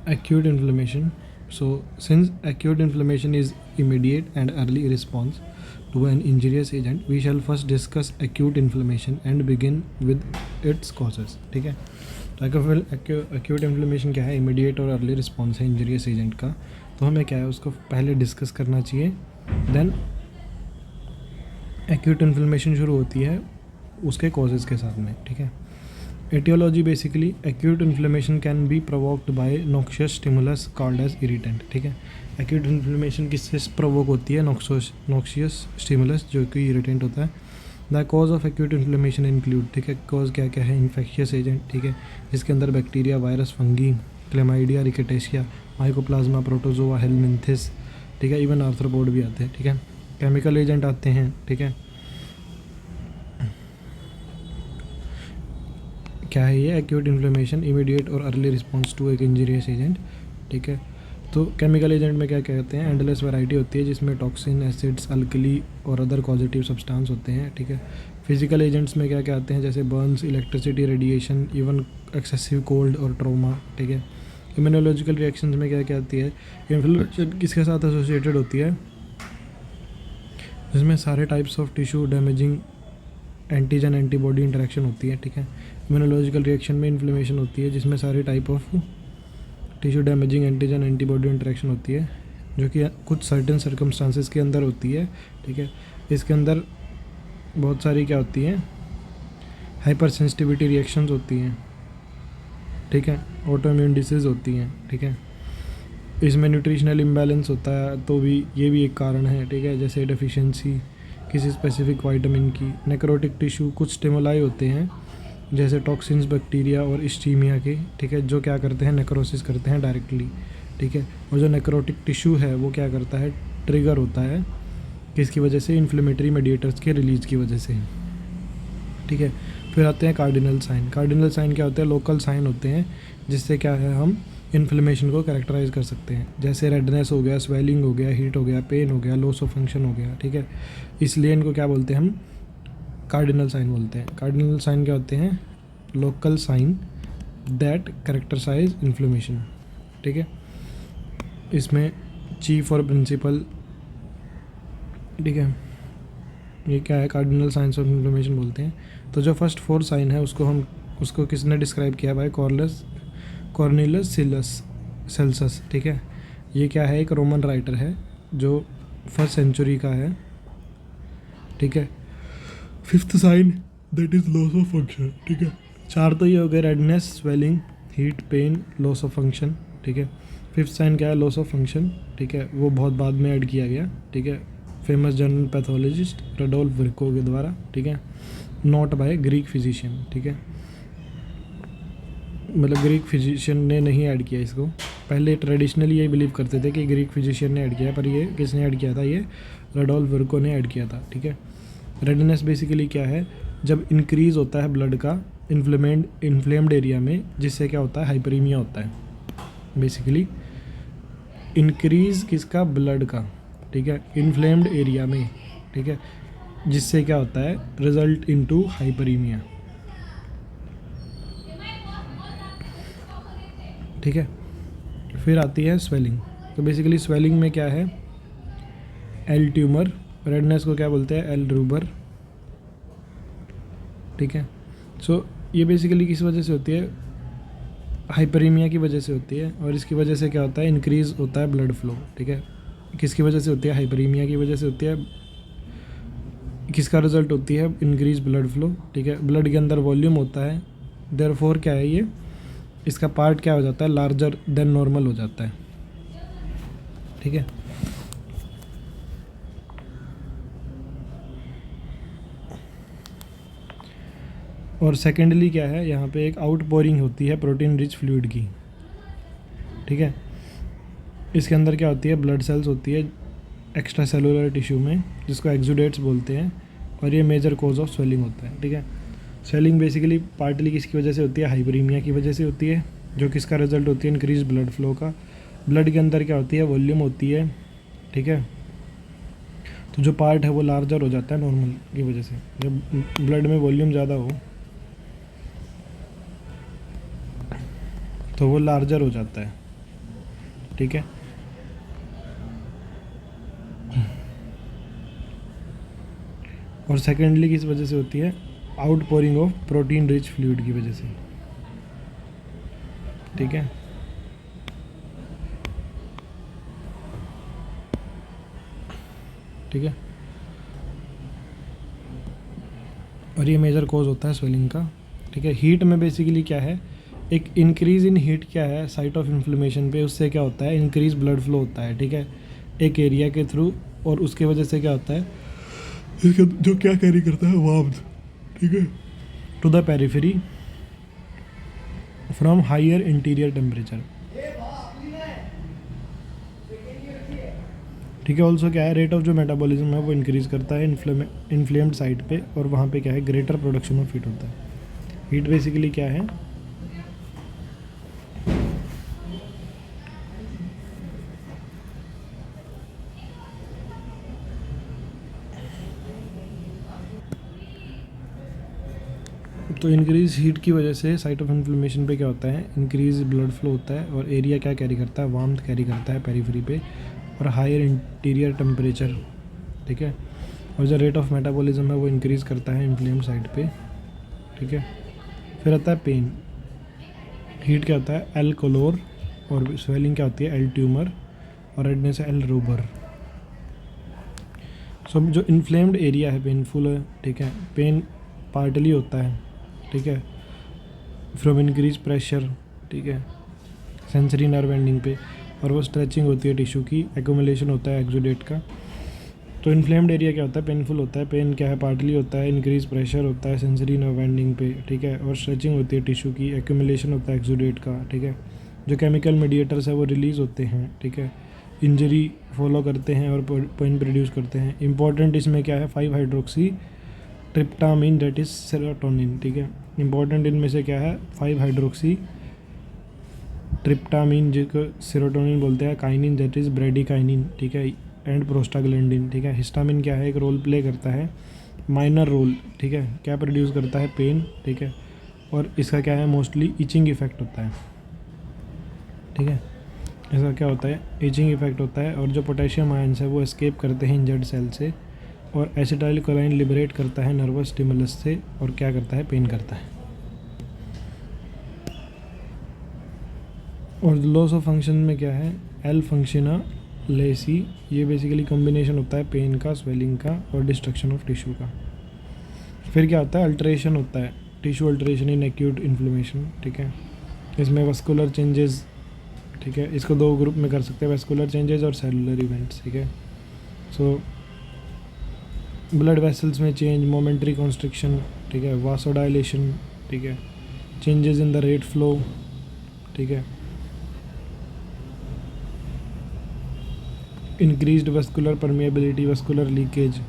acute inflammation. So, since acute inflammation is immediate and early response to an injurious agent, we shall first discuss acute inflammation and begin with its causes. ठीक है, तो acute inflammation क्या है? immediate और early response है injurious agent का. तो हमें क्या है उसको पहले डिस्कस करना चाहिए. देन एक्यूट इन्फ्लेमेशन शुरू होती है उसके कॉजेज़ के साथ में. ठीक है, aetiology basically acute inflammation can be provoked by noxious stimulus called as irritant. ठीक है, एक्यूट इन्फ्लेमेशन किससे प्रोवोक होती है? नॉक्शियस स्टिमुलस जो कि इरिटेंट होता है. The cause of acute inflammation include. ठीक है, कॉज क्या क्या है? Infectious agent. ठीक है, जिसके अंदर bacteria, virus, fungi, chlamydia, rickettsia, mycoplasma, protozoa, helminths. ठीक है, इवन आर्थ्रोपोड भी आते हैं. ठीक है, केमिकल एजेंट आते हैं. ठीक है, क्या है ये? एक्यूट इन्फ्लेमेशन, इमीडिएट और अर्ली रिस्पॉन्स टू एक इंजरियस एजेंट. ठीक है, तो केमिकल एजेंट में क्या कहते हैं? एंडलेस वैरायटी होती है जिसमें टॉक्सिन, एसिड्स, अल्कली और अदर कॉजेटिव सब्सटेंस होते हैं. ठीक है, फिजिकल एजेंट्स में क्या क्या आते हैं? जैसे Burns, electricity, radiation, even excessive cold और ट्रॉमा. ठीक है, इम्यूनोलॉजिकल रिएक्शंस में क्या क्या आती है? इन्फ्लेमेशन किसके साथ एसोसिएटेड होती है? जिसमें सारे types of tissue damaging antigen antibody interaction होती है. ठीक है, इम्यूनोलॉजिकल रिएक्शन में इन्फ्लेमेशन होती है जिसमें सारे type of tissue damaging antigen antibody interaction होती है जो कि कुछ सर्टेन सर्कमस्टांसेस के अंदर होती है. ठीक है, इसके अंदर बहुत सारी क्या होती हैं? हाइपर सेंसिटिविटी रिएक्शंस होती हैं. ठीक है, ऑटो इम्यून डिसीज़ होती हैं. ठीक है, इसमें न्यूट्रिशनल इम्बैलेंस होता है तो भी ये भी एक कारण है. ठीक है, जैसे डेफिशिएंसी किसी स्पेसिफिक विटामिन की. नेक्रोटिक टिश्यू, कुछ स्टिमुलाई होते हैं जैसे टॉक्सिन्स, बैक्टीरिया और इस्टीमिया के. ठीक है, जो क्या करते हैं? नेक्रोसिस करते हैं डायरेक्टली. ठीक है, और जो नेक्रोटिक टिश्यू है वो क्या करता है? ट्रिगर होता है किसकी वजह से? इन्फ्लेमेटरी मेडिएटर्स के रिलीज की वजह से. ठीक है, फिर आते हैं कार्डिनल साइन. कार्डिनल साइन क्या होते हैं? लोकल साइन होते हैं जिससे क्या है हम इन्फ्लेमेशन को कैरेक्टराइज कर सकते हैं. जैसे रेडनेस हो गया, स्वेलिंग हो गया, हीट हो गया, पेन हो गया, लॉस ऑफ फंक्शन हो गया. ठीक है, इसलिए इनको क्या बोलते हैं? हम कार्डिनल साइन बोलते हैं. कार्डिनल साइन क्या होते हैं? Local sign that characterise inflammation. ठीक है, इसमें चीफ और प्रिंसिपल. ठीक है, ये क्या है? कार्डिनल साइंस ऑफ इन्फ्लेमेशन बोलते हैं. तो जो फर्स्ट 4 साइन है उसको किसने डिस्क्राइब किया? भाई कॉर्नेलियस सेल्सस. ठीक है, ये क्या है? एक रोमन राइटर है जो 1st सेंचुरी का है. ठीक है, 5th sign that is loss of function. ठीक है, 4 तो ये हो गए: redness, swelling, heat, pain, loss of function. ठीक है, 5th साइन क्या है? Loss of function. ठीक है, वो बहुत बाद में ऐड किया गया. ठीक है, फेमस जर्नल पैथोलॉजिस्ट रडोल्फ विर्को के द्वारा. ठीक है, नॉट बाय ग्रीक फिजिशियन. ठीक है, मतलब ग्रीक फिजिशियन ने नहीं ऐड किया इसको. पहले ट्रेडिशनली ये बिलीव करते थे कि ग्रीक फिजिशियन ने ऐड किया, पर ये किसने ऐड किया था? ये रडोल्फ विर्को ने ऐड किया था. ठीक है, रेडनेस बेसिकली क्या है? जब इंक्रीज़ होता है ब्लड का इन्फ्लेम्ड एरिया में, जिससे क्या होता है? हाइपरीमिया होता है. बेसिकली इंक्रीज़ किसका? ब्लड का. ठीक है, इन्फ्लेम्ड एरिया में. ठीक है, जिससे क्या होता है? Result into hyperaemia. ठीक है, फिर आती है स्वेलिंग. तो बेसिकली स्वेलिंग में क्या है? L tumour. रेडनेस को क्या बोलते हैं? एल रूबर. ठीक है, सो ये बेसिकली किस वजह से होती है? हाइपरीमिया की वजह से होती है. और इसकी वजह से क्या होता है? इंक्रीज़ होता है ब्लड फ्लो. ठीक है, किसकी वजह से होती है? हाइपरीमिया की वजह से होती है. किसका रिजल्ट होती है? Increase blood flow. ठीक है, ब्लड के अंदर वॉल्यूम होता है, देयरफॉर क्या है ये? इसका पार्ट क्या हो जाता है? लार्जर देन नॉर्मल हो जाता है. ठीक है, और सेकेंडली क्या है? यहाँ पे एक आउट पोरिंग होती है प्रोटीन रिच फ्लूइड की. ठीक है, इसके अंदर क्या होती है? ब्लड सेल्स होती है एक्स्ट्रा सेलुलर टिश्यू में, जिसको एक्सुडेट्स बोलते हैं, और ये मेजर कॉज ऑफ स्वेलिंग होता है. ठीक है, स्वेलिंग बेसिकली पार्टली किसकी वजह से होती है? हाइपरीमिया की वजह से होती है, जो किसका रिजल्ट होती है? इंक्रीज ब्लड फ्लो का. ब्लड के अंदर क्या होती है? वॉल्यूम होती है. ठीक है, तो जो पार्ट है वो लार्जर हो जाता है नॉर्मल की वजह से. जब ब्लड में वॉल्यूम ज़्यादा हो तो वो लार्जर हो जाता है. ठीक है। और सेकेंडली किस वजह से होती है, out pouring of protein rich fluid की वजह से, ठीक है। ठीक है, और ये मेजर कॉज होता है स्वेलिंग का, ठीक है। हीट में बेसिकली क्या है, एक इंक्रीज़ इन हीट क्या है साइट ऑफ इन्फ्लेमेशन पे, उससे क्या होता है, इंक्रीज ब्लड फ्लो होता है, ठीक है, एक एरिया के थ्रू, और उसके वजह से क्या होता है, इसका जो क्या कैरी करता है वार्मथ, ठीक है, to the periphery from higher interior temperature, ठीक है। ऑल्सो क्या है, रेट ऑफ जो मेटाबॉलिज्म है वो इंक्रीज़ करता है इन्फ्लेम्ड साइट पे, और वहाँ पे क्या है, ग्रेटर प्रोडक्शन ऑफ हीट होता है। हीट बेसिकली क्या है, तो इंक्रीज हीट की वजह से साइट ऑफ इन्फ्लेमेशन पे क्या होता है, इंक्रीज ब्लड फ्लो होता है, और एरिया क्या कैरी करता है, वार्मथ कैरी करता है पेरिफेरी पे, और हायर इंटीरियर टेम्परेचर, ठीक है। और जो रेट ऑफ मेटाबॉलिज्म है वो इंक्रीज़ करता है इन्फ्लेम्ड साइट पे, ठीक है। फिर आता है पेन। हीट क्या होता है, एल कोलोर, और स्वेलिंग क्या होती है, एल ट्यूमर, और रेडनेस है एल रूबर। सो जो इन्फ्लेम्ड एरिया है पेनफुल है, ठीक है, पेन पार्टली होता है, ठीक है, फ्रॉम इंक्रीज प्रेशर, ठीक है, सेंसरी नर्व एंडिंग पे, और वो स्ट्रेचिंग होती है टिश्यू की, एक्यूमुलेशन होता है एक्सुडेट का। तो इन्फ्लेम्ड एरिया क्या होता है, पेनफुल होता है, पेन क्या है, पार्टली होता है, इंक्रीज प्रेशर होता है सेंसरी नर्व एंडिंग पे, ठीक है, और स्ट्रेचिंग होती है टिश्यू की, एक्यूमुलेशन होता है एक्सुडेट का, ठीक है। जो केमिकल मीडिएटर्स है वो रिलीज़ होते हैं, ठीक है, इंजरी फॉलो करते हैं और पेन प्रोड्यूस करते हैं। इंपॉर्टेंट इसमें क्या है, 5-हाइड्रोक्सी ट्रिप्टामिन दैट इज़ सेरोटोनिन, ठीक है। इंपॉर्टेंट इनमें से क्या है, 5-हाइड्रोक्सी ट्रिप्टामिन जिसको सेरोटोनिन बोलते हैं, काइनिन दैट इज़ ब्रेडिकाइनिन, ठीक है, एंड प्रोस्टाग्लैंडिन, ठीक है। हिस्टामिन क्या है, एक रोल प्ले करता है, माइनर रोल, ठीक है, क्या प्रोड्यूस करता है, पेन, ठीक है, और इसका क्या है, मोस्टली इचिंग इफेक्ट होता है, ठीक है। इसका क्या होता है, इचिंग इफेक्ट होता है, और जो पोटेशियम आयंस है वो एस्केप करते हैं इंजर्ड सेल से, और एसिटाइल कोलाइन लिबरेट करता है नर्वस स्टिमुलस से, और क्या करता है, पेन करता है। और लॉस ऑफ फंक्शन में क्या है, एल फंक्शना लेसी, ये बेसिकली कॉम्बिनेशन होता है पेन का, स्वेलिंग का, और डिस्ट्रक्शन ऑफ टिश्यू का। फिर क्या होता है, अल्ट्रेशन होता है, tissue alteration in acute inflammation, ठीक है। इसमें वस्कुलर चेंजेस, ठीक है, इसको दो ग्रुप में कर सकते हैं, वस्कुलर चेंजेस और सेलुलर इवेंट्स, ठीक है। सो ब्लड वेसल्स में चेंज, मोमेंट्री कॉन्स्ट्रिक्शन, ठीक है, वासोडाइलेशन, ठीक है, changes in the rate flow, ठीक है, increased vascular permeability, vascular leakage,